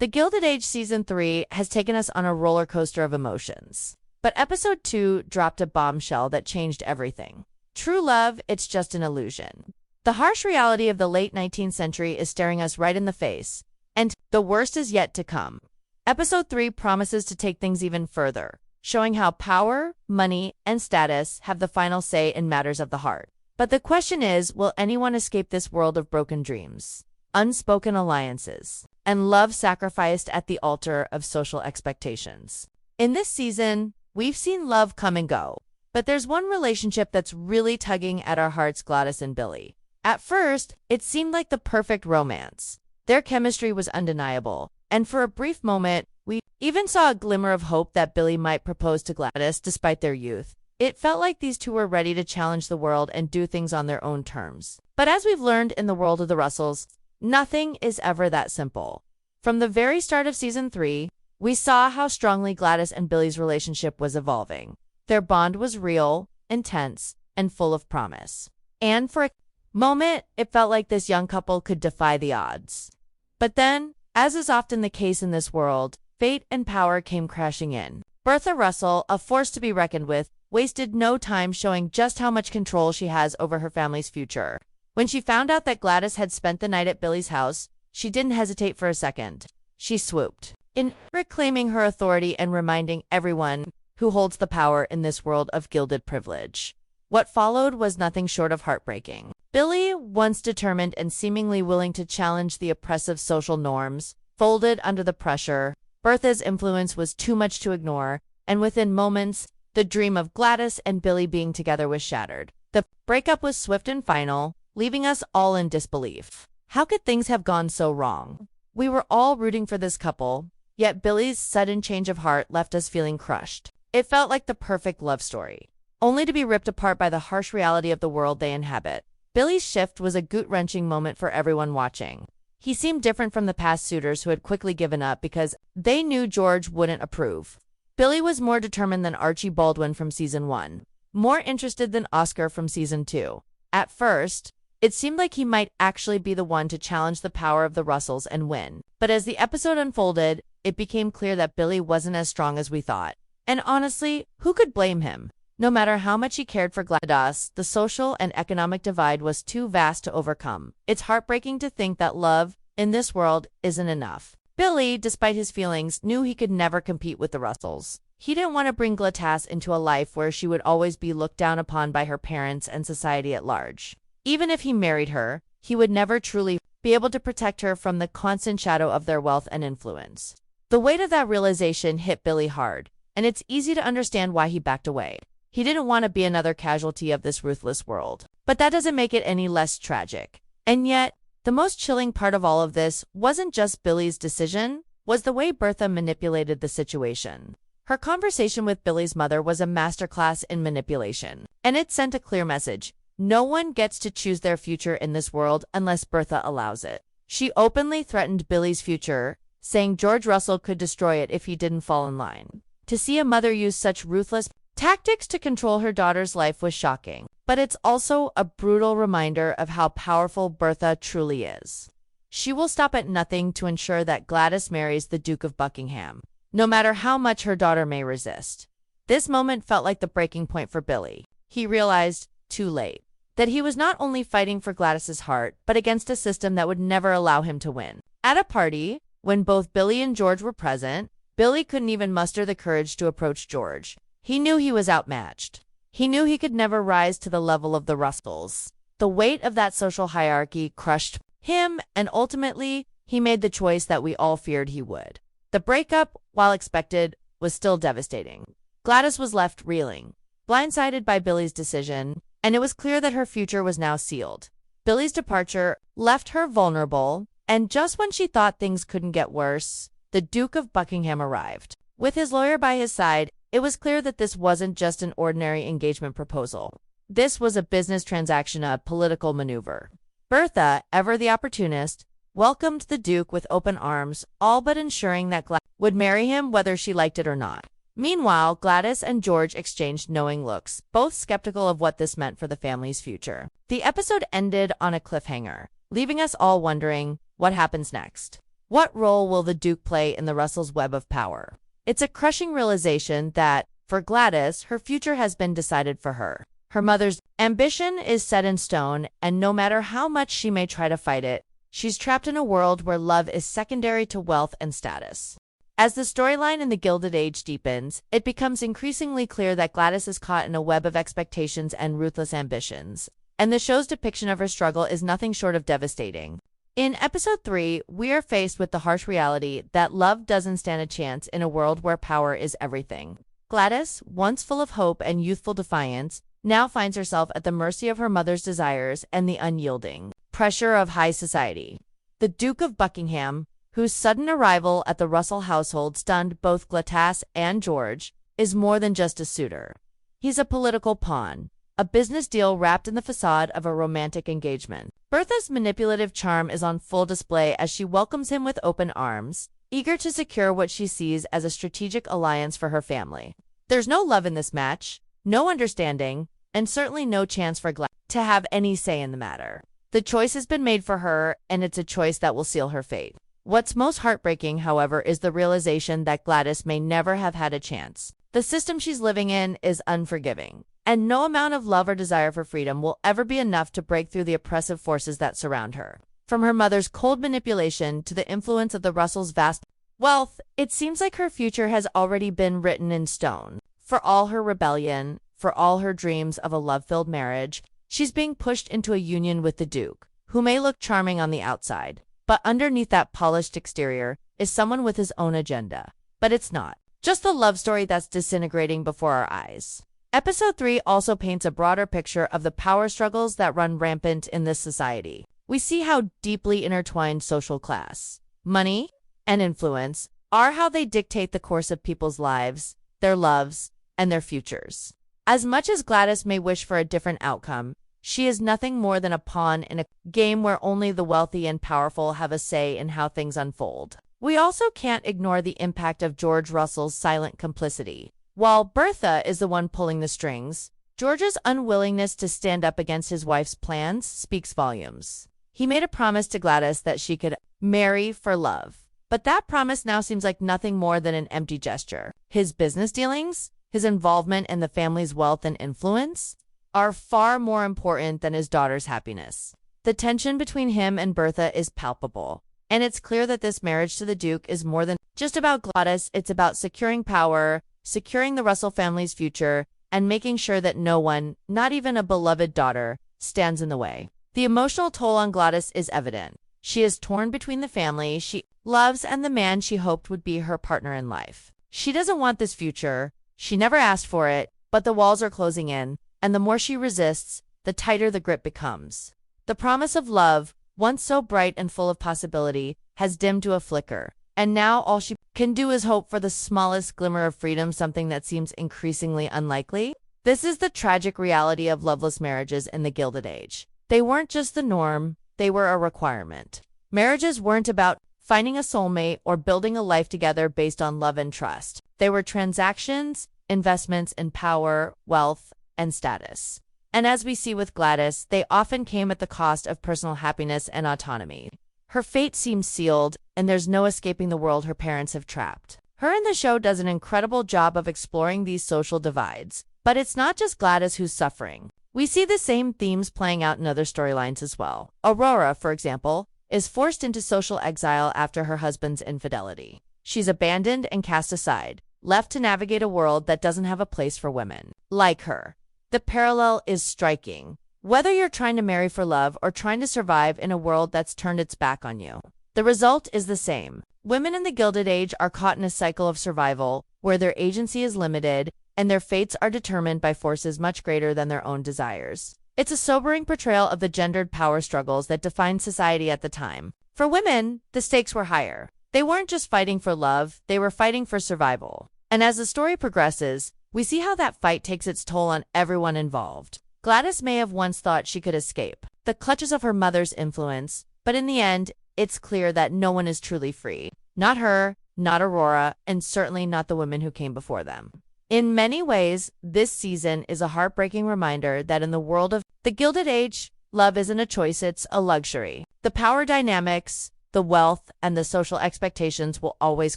The Gilded Age Season 3 has taken us on a roller coaster of emotions. But Episode 2 dropped a bombshell that changed everything. True love, it's just an illusion. The harsh reality of the late 19th century is staring us right in the face, and the worst is yet to come. Episode 3 promises to take things even further, showing how power, money, and status have the final say in matters of the heart. But the question is, will anyone escape this world of broken dreams, unspoken alliances, and love sacrificed at the altar of social expectations? In this season, we've seen love come and go, but there's one relationship that's really tugging at our hearts: Gladys and Billy. At first, it seemed like the perfect romance. Their chemistry was undeniable, and for a brief moment, we even saw a glimmer of hope that Billy might propose to Gladys despite their youth. It felt like these two were ready to challenge the world and do things on their own terms. But as we've learned in the world of the Russells, nothing is ever that simple. From the very start of Season 3, we saw how strongly Gladys and Billy's relationship was evolving. Their bond was real, intense, and full of promise. And for a moment, it felt like this young couple could defy the odds. But then, as is often the case in this world, fate and power came crashing in. Bertha Russell, a force to be reckoned with, wasted no time showing just how much control she has over her family's future. When she found out that Gladys had spent the night at Billy's house, she didn't hesitate for a second. She swooped in, reclaiming her authority and reminding everyone who holds the power in this world of gilded privilege. What followed was nothing short of heartbreaking. Billy, once determined and seemingly willing to challenge the oppressive social norms, folded under the pressure. Bertha's influence was too much to ignore, and within moments, the dream of Gladys and Billy being together was shattered. The breakup was swift and final, leaving us all in disbelief. How could things have gone so wrong? We were all rooting for this couple, yet Billy's sudden change of heart left us feeling crushed. It felt like the perfect love story, only to be ripped apart by the harsh reality of the world they inhabit. Billy's shift was a gut-wrenching moment for everyone watching. He seemed different from the past suitors who had quickly given up because they knew George wouldn't approve. Billy was more determined than Archie Baldwin from Season 1, more interested than Oscar from Season 2. At first, it seemed like he might actually be the one to challenge the power of the Russells and win. But as the episode unfolded, it became clear that Billy wasn't as strong as we thought. And honestly, who could blame him? No matter how much he cared for Gladys, the social and economic divide was too vast to overcome. It's heartbreaking to think that love in this world isn't enough. Billy, despite his feelings, knew he could never compete with the Russells. He didn't want to bring Gladys into a life where she would always be looked down upon by her parents and society at large. Even if he married her, he would never truly be able to protect her from the constant shadow of their wealth and influence. The weight of that realization hit Billy hard, and it's easy to understand why he backed away. He didn't want to be another casualty of this ruthless world. But that doesn't make it any less tragic. And yet, the most chilling part of all of this wasn't just Billy's decision, was the way Bertha manipulated the situation. Her conversation with Billy's mother was a masterclass in manipulation, and it sent a clear message. No one gets to choose their future in this world unless Bertha allows it. She openly threatened Billy's future, saying George Russell could destroy it if he didn't fall in line. To see a mother use such ruthless tactics to control her daughter's life was shocking, but it's also a brutal reminder of how powerful Bertha truly is. She will stop at nothing to ensure that Gladys marries the Duke of Buckingham, no matter how much her daughter may resist. This moment felt like the breaking point for Billy. He realized, too late, that he was not only fighting for Gladys's heart, but against a system that would never allow him to win. At a party, when both Billy and George were present, Billy couldn't even muster the courage to approach George. He knew he was outmatched. He knew he could never rise to the level of the Russells. The weight of that social hierarchy crushed him, and ultimately, he made the choice that we all feared he would. The breakup, while expected, was still devastating. Gladys was left reeling, blindsided by Billy's decision, and it was clear that her future was now sealed. Billy's departure left her vulnerable, and just when she thought things couldn't get worse, the Duke of Buckingham arrived. With his lawyer by his side, it was clear that this wasn't just an ordinary engagement proposal. This was a business transaction, a political maneuver. Bertha, ever the opportunist, welcomed the Duke with open arms, all but ensuring that Gladys would marry him whether she liked it or not. Meanwhile, Gladys and George exchanged knowing looks, both skeptical of what this meant for the family's future. The episode ended on a cliffhanger, leaving us all wondering, what happens next? What role will the Duke play in the Russell's web of power? It's a crushing realization that, for Gladys, her future has been decided for her. Her mother's ambition is set in stone, and no matter how much she may try to fight it, she's trapped in a world where love is secondary to wealth and status. As the storyline in the Gilded Age deepens, it becomes increasingly clear that Gladys is caught in a web of expectations and ruthless ambitions, and the show's depiction of her struggle is nothing short of devastating. In episode 3, we are faced with the harsh reality that love doesn't stand a chance in a world where power is everything. Gladys, once full of hope and youthful defiance, now finds herself at the mercy of her mother's desires and the unyielding pressure of high society. The Duke of Buckingham, whose sudden arrival at the Russell household stunned both Gladys and George, is more than just a suitor. He's a political pawn, a business deal wrapped in the facade of a romantic engagement. Bertha's manipulative charm is on full display as she welcomes him with open arms, eager to secure what she sees as a strategic alliance for her family. There's no love in this match, no understanding, and certainly no chance for Gladys to have any say in the matter. The choice has been made for her, and it's a choice that will seal her fate. What's most heartbreaking, however, is the realization that Gladys may never have had a chance. The system she's living in is unforgiving, and no amount of love or desire for freedom will ever be enough to break through the oppressive forces that surround her. From her mother's cold manipulation to the influence of the Russells' vast wealth, it seems like her future has already been written in stone. For all her rebellion, for all her dreams of a love-filled marriage, she's being pushed into a union with the Duke, who may look charming on the outside, but underneath that polished exterior is someone with his own agenda. But it's not just the love story that's disintegrating before our eyes. Episode 3 also paints a broader picture of the power struggles that run rampant in this society. We see how deeply intertwined social class, money, and influence are, how they dictate the course of people's lives, their loves, and their futures. As much as Gladys may wish for a different outcome, she is nothing more than a pawn in a game where only the wealthy and powerful have a say in how things unfold. We also can't ignore the impact of George Russell's silent complicity. While Bertha is the one pulling the strings, George's unwillingness to stand up against his wife's plans speaks volumes. He made a promise to Gladys that she could marry for love, but that promise now seems like nothing more than an empty gesture. His business dealings, his involvement in the family's wealth and influence, are far more important than his daughter's happiness. The tension between him and Bertha is palpable, and it's clear that this marriage to the Duke is more than just about Gladys. It's about securing power, securing the Russell family's future, and making sure that no one, not even a beloved daughter, stands in the way. The emotional toll on Gladys is evident. She is torn between the family she loves and the man she hoped would be her partner in life. She doesn't want this future. She never asked for it, but the walls are closing in, and the more she resists, the tighter the grip becomes. The promise of love, once so bright and full of possibility, has dimmed to a flicker, and now all she can do is hope for the smallest glimmer of freedom, something that seems increasingly unlikely. This is the tragic reality of loveless marriages in the Gilded Age. They weren't just the norm, they were a requirement. Marriages weren't about finding a soulmate or building a life together based on love and trust. They were transactions, investments in power, wealth, and status. And as we see with Gladys, they often came at the cost of personal happiness and autonomy. Her fate seems sealed, and there's no escaping the world her parents have trapped. Her in the show does an incredible job of exploring these social divides. But it's not just Gladys who's suffering. We see the same themes playing out in other storylines as well. Aurora, for example, is forced into social exile after her husband's infidelity. She's abandoned and cast aside, left to navigate a world that doesn't have a place for women like her. The parallel is striking. Whether you're trying to marry for love or trying to survive in a world that's turned its back on you, the result is the same. Women in the Gilded Age are caught in a cycle of survival where their agency is limited and their fates are determined by forces much greater than their own desires. It's a sobering portrayal of the gendered power struggles that defined society at the time. For women, the stakes were higher. They weren't just fighting for love, they were fighting for survival. And as the story progresses, we see how that fight takes its toll on everyone involved. Gladys may have once thought she could escape the clutches of her mother's influence, but in the end, it's clear that no one is truly free. Not her, not Aurora, and certainly not the women who came before them. In many ways, this season is a heartbreaking reminder that in the world of the Gilded Age, love isn't a choice, it's a luxury. The power dynamics, the wealth, and the social expectations will always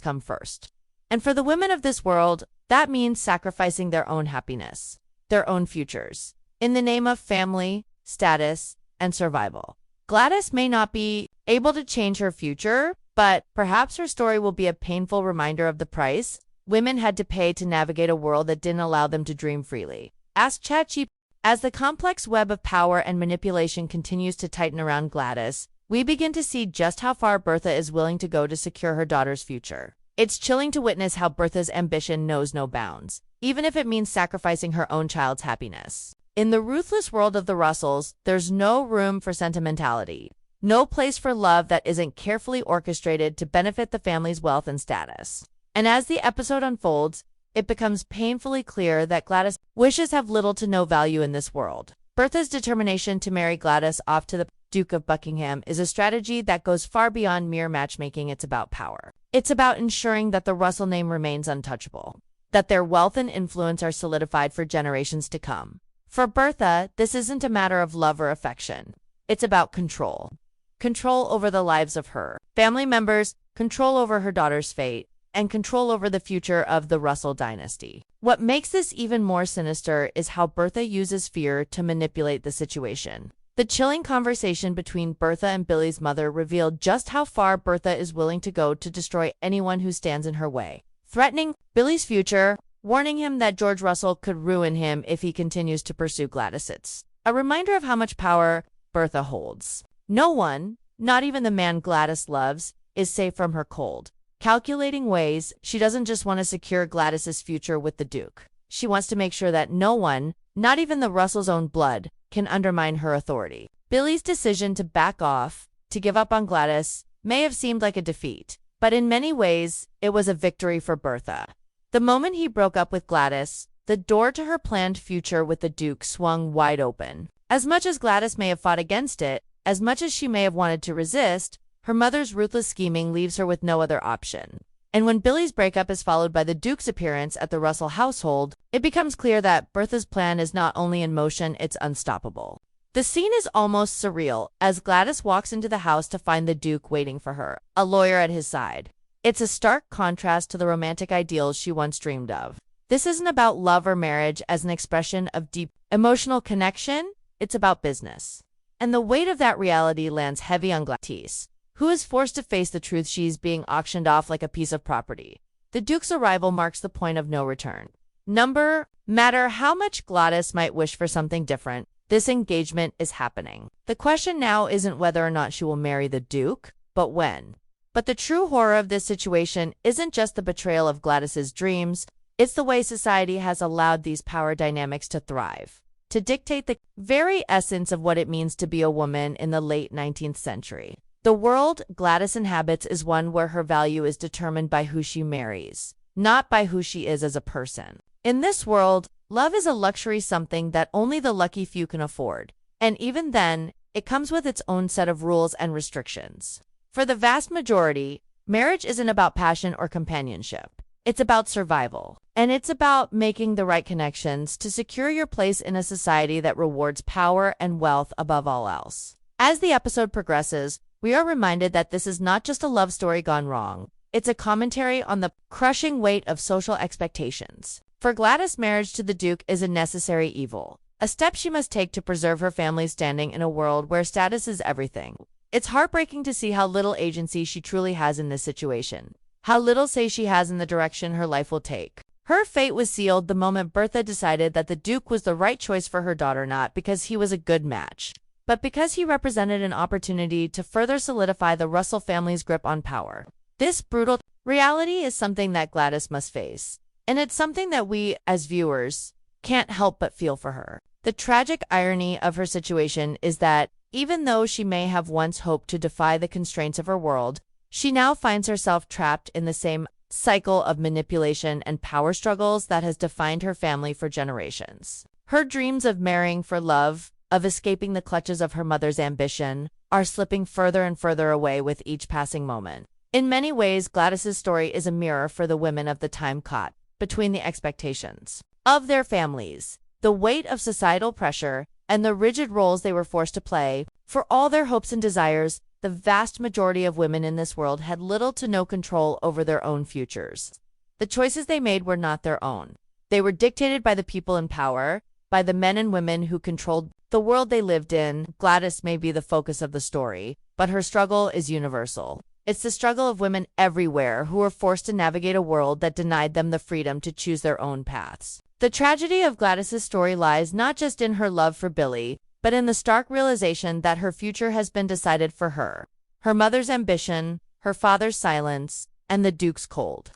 come first. And for the women of this world, that means sacrificing their own happiness, their own futures, in the name of family, status, and survival. Gladys may not be able to change her future, but perhaps her story will be a painful reminder of the price women had to pay to navigate a world that didn't allow them to dream freely. Ask ChatGPT. As the complex web of power and manipulation continues to tighten around Gladys, we begin to see just how far Bertha is willing to go to secure her daughter's future. It's chilling to witness how Bertha's ambition knows no bounds, even if it means sacrificing her own child's happiness. In the ruthless world of the Russells, there's no room for sentimentality, no place for love that isn't carefully orchestrated to benefit the family's wealth and status. And as the episode unfolds, it becomes painfully clear that Gladys' wishes have little to no value in this world. Bertha's determination to marry Gladys off to the Duke of Buckingham is a strategy that goes far beyond mere matchmaking. It's about power. It's about ensuring that the Russell name remains untouchable, that their wealth and influence are solidified for generations to come. For Bertha, this isn't a matter of love or affection. It's about control. Control over the lives of her family members, control over her daughter's fate, and control over the future of the Russell dynasty. What makes this even more sinister is how Bertha uses fear to manipulate the situation. The chilling conversation between Bertha and Billy's mother revealed just how far Bertha is willing to go to destroy anyone who stands in her way, threatening Billy's future, warning him that George Russell could ruin him if he continues to pursue Gladys. It's a reminder of how much power Bertha holds. No one, not even the man Gladys loves, is safe from her cold, calculating ways. She doesn't just want to secure Gladys's future with the Duke. She wants to make sure that no one, not even the Russell's own blood, can undermine her authority. Billy's decision to back off, to give up on Gladys, may have seemed like a defeat, but in many ways, it was a victory for Bertha. The moment he broke up with Gladys, the door to her planned future with the Duke swung wide open. As much as Gladys may have fought against it, as much as she may have wanted to resist, her mother's ruthless scheming leaves her with no other option. And when Billy's breakup is followed by the Duke's appearance at the Russell household, it becomes clear that Bertha's plan is not only in motion, it's unstoppable. The scene is almost surreal as Gladys walks into the house to find the Duke waiting for her, a lawyer at his side. It's a stark contrast to the romantic ideals she once dreamed of. This isn't about love or marriage as an expression of deep emotional connection, it's about business. And the weight of that reality lands heavy on Gladys, who is forced to face the truth she's being auctioned off like a piece of property. The Duke's arrival marks the point of no return. No matter how much Gladys might wish for something different, this engagement is happening. The question now isn't whether or not she will marry the Duke, but when. But the true horror of this situation isn't just the betrayal of Gladys's dreams, it's the way society has allowed these power dynamics to thrive, to dictate the very essence of what it means to be a woman in the late 19th century. The world Gladys inhabits is one where her value is determined by who she marries, not by who she is as a person. In this world, love is a luxury, something that only the lucky few can afford, and even then, it comes with its own set of rules and restrictions. For the vast majority, marriage isn't about passion or companionship. It's about survival, and it's about making the right connections to secure your place in a society that rewards power and wealth above all else. As the episode progresses, we are reminded that this is not just a love story gone wrong. It's a commentary on the crushing weight of social expectations. For Gladys, marriage to the Duke is a necessary evil, a step she must take to preserve her family's standing in a world where status is everything. It's heartbreaking to see how little agency she truly has in this situation, how little say she has in the direction her life will take. Her fate was sealed the moment Bertha decided that the Duke was the right choice for her daughter, not because he was a good match, but because he represented an opportunity to further solidify the Russell family's grip on power. This brutal reality is something that Gladys must face, and it's something that we, as viewers, can't help but feel for her. The tragic irony of her situation is that, even though she may have once hoped to defy the constraints of her world, she now finds herself trapped in the same cycle of manipulation and power struggles that has defined her family for generations. Her dreams of marrying for love, of escaping the clutches of her mother's ambition, are slipping further and further away with each passing moment. In many ways, Gladys's story is a mirror for the women of the time caught between the expectations of their families, the weight of societal pressure, and the rigid roles they were forced to play. For all their hopes and desires, the vast majority of women in this world had little to no control over their own futures. The choices they made were not their own. They were dictated by the people in power, by the men and women who controlled the world they lived in. Gladys may be the focus of the story, but her struggle is universal. It's the struggle of women everywhere who were forced to navigate a world that denied them the freedom to choose their own paths. The tragedy of Gladys's story lies not just in her love for Billy, but in the stark realization that her future has been decided for her. Her mother's ambition, her father's silence, and the Duke's cold,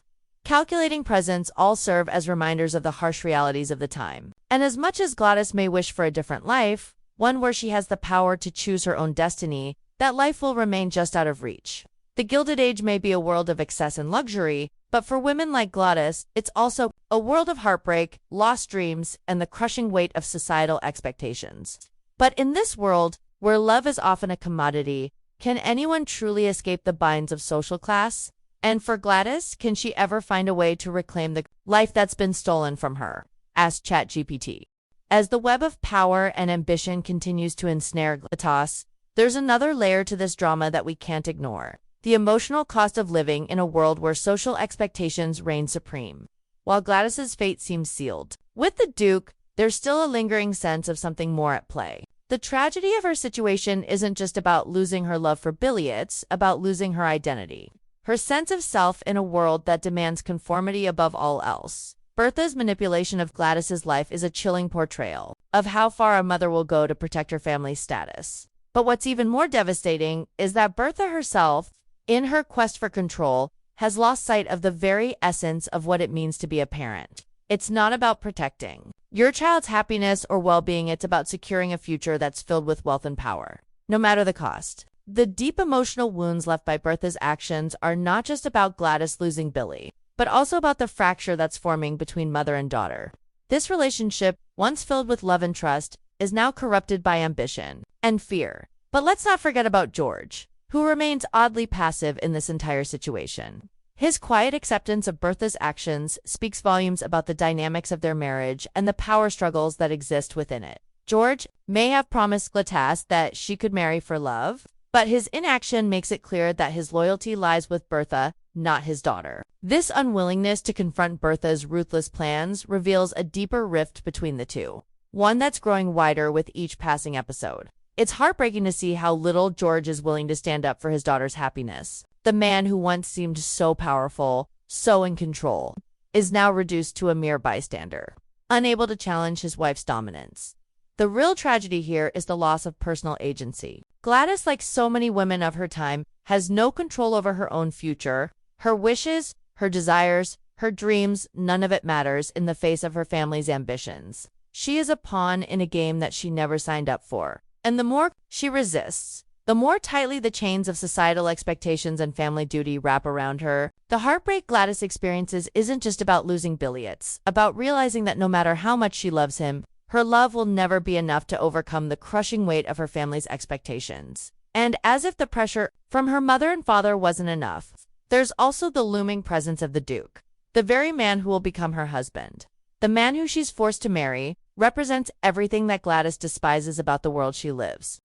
calculating presence all serve as reminders of the harsh realities of the time. And as much as Gladys may wish for a different life, one where she has the power to choose her own destiny, that life will remain just out of reach. The Gilded Age may be a world of excess and luxury, but for women like Gladys, it's also a world of heartbreak, lost dreams, and the crushing weight of societal expectations. But in this world, where love is often a commodity, can anyone truly escape the binds of social class? And for Gladys, can she ever find a way to reclaim the life that's been stolen from her? Asked ChatGPT. As the web of power and ambition continues to ensnare Gladys, there's another layer to this drama that we can't ignore: the emotional cost of living in a world where social expectations reign supreme. While Gladys's fate seems sealed, with the Duke, there's still a lingering sense of something more at play. The tragedy of her situation isn't just about losing her love for Billy, it's about losing her identity, her sense of self in a world that demands conformity above all else. Bertha's manipulation of Gladys's life is a chilling portrayal of how far a mother will go to protect her family's status. But what's even more devastating is that Bertha herself, in her quest for control, has lost sight of the very essence of what it means to be a parent. It's not about protecting your child's happiness or well-being, it's about securing a future that's filled with wealth and power, no matter the cost. The deep emotional wounds left by Bertha's actions are not just about Gladys losing Billy, but also about the fracture that's forming between mother and daughter. This relationship, once filled with love and trust, is now corrupted by ambition and fear. But let's not forget about George, who remains oddly passive in this entire situation. His quiet acceptance of Bertha's actions speaks volumes about the dynamics of their marriage and the power struggles that exist within it. George may have promised Gladys that she could marry for love, but his inaction makes it clear that his loyalty lies with Bertha, not his daughter. This unwillingness to confront Bertha's ruthless plans reveals a deeper rift between the two, one that's growing wider with each passing episode. It's heartbreaking to see how little George is willing to stand up for his daughter's happiness. The man who once seemed so powerful, so in control, is now reduced to a mere bystander, unable to challenge his wife's dominance. The real tragedy here is the loss of personal agency. Gladys, like so many women of her time, has no control over her own future. Her wishes, her desires, her dreams, none of it matters in the face of her family's ambitions. She is a pawn in a game that she never signed up for. And the more she resists, the more tightly the chains of societal expectations and family duty wrap around her. The heartbreak Gladys experiences isn't just about losing Billy, it's about realizing that no matter how much she loves him, her love will never be enough to overcome the crushing weight of her family's expectations. And as if the pressure from her mother and father wasn't enough, there's also the looming presence of the Duke, the very man who will become her husband. The man who she's forced to marry represents everything that Gladys despises about the world she lives.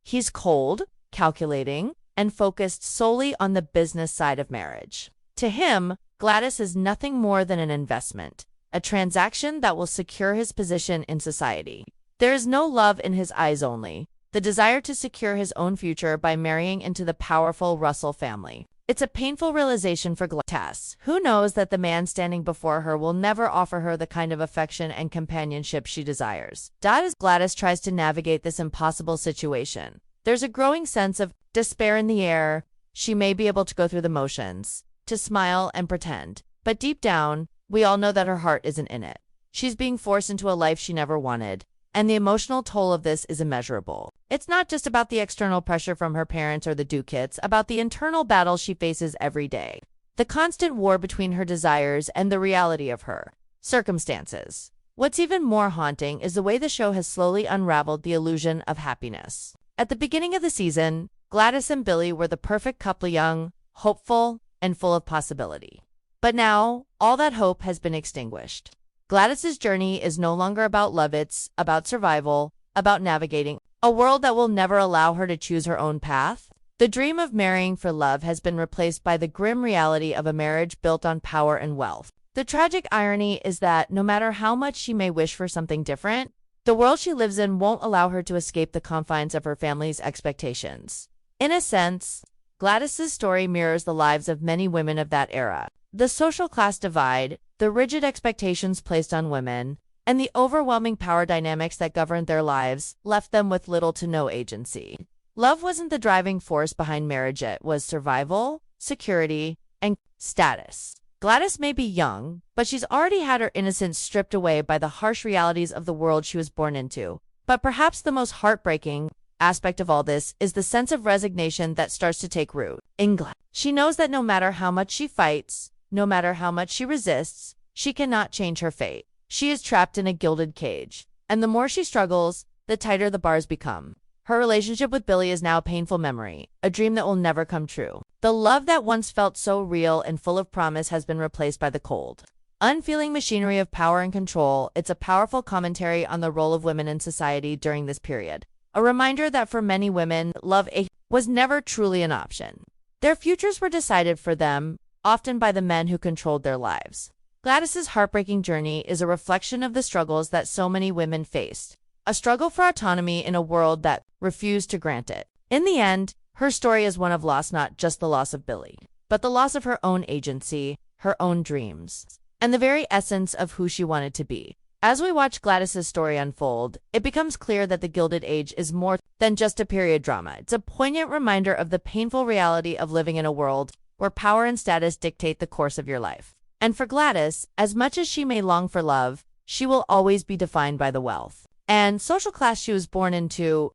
He's cold, calculating, and focused solely on the business side of marriage. To him, Gladys is nothing more than an investment, a transaction that will secure his position in society. There is no love in his eyes, only the desire to secure his own future by marrying into the powerful Russell family. It's a painful realization for Gladys, who knows that the man standing before her will never offer her the kind of affection and companionship she desires. As Gladys tries to navigate this impossible situation, there's a growing sense of despair in the air. She may be able to go through the motions, to smile and pretend, but deep down, we all know that her heart isn't in it. She's being forced into a life she never wanted, and the emotional toll of this is immeasurable. It's not just about the external pressure from her parents or the Duke, it's about the internal battle she faces every day. The constant war between her desires and the reality of her circumstances. What's even more haunting is the way the show has slowly unraveled the illusion of happiness. At the beginning of the season, Gladys and Billy were the perfect couple, young, hopeful, and full of possibility. But now, all that hope has been extinguished. Gladys's journey is no longer about love, it's about survival, about navigating a world that will never allow her to choose her own path. The dream of marrying for love has been replaced by the grim reality of a marriage built on power and wealth. The tragic irony is that no matter how much she may wish for something different, the world she lives in won't allow her to escape the confines of her family's expectations. In a sense, Gladys's story mirrors the lives of many women of that era. The social class divide, the rigid expectations placed on women, and the overwhelming power dynamics that governed their lives left them with little to no agency. Love wasn't the driving force behind marriage, it was survival, security, and status. Gladys may be young, but she's already had her innocence stripped away by the harsh realities of the world she was born into. But perhaps the most heartbreaking aspect of all this is the sense of resignation that starts to take root in Gladys. She knows that no matter how much she fights, no matter how much she resists, she cannot change her fate. She is trapped in a gilded cage, and the more she struggles, the tighter the bars become. Her relationship with Billy is now a painful memory, a dream that will never come true. The love that once felt so real and full of promise has been replaced by the cold, unfeeling machinery of power and control. It's a powerful commentary on the role of women in society during this period. A reminder that for many women, love was never truly an option. Their futures were decided for them, often by the men who controlled their lives. Gladys's heartbreaking journey is a reflection of the struggles that so many women faced. A struggle for autonomy in a world that refused to grant it. In the end, her story is one of loss, not just the loss of Billy, but the loss of her own agency, her own dreams, and the very essence of who she wanted to be. As we watch Gladys's story unfold, it becomes clear that the Gilded Age is more than just a period drama. It's a poignant reminder of the painful reality of living in a world where power and status dictate the course of your life. And for Gladys, as much as she may long for love, she will always be defined by the wealth and social class she was born into.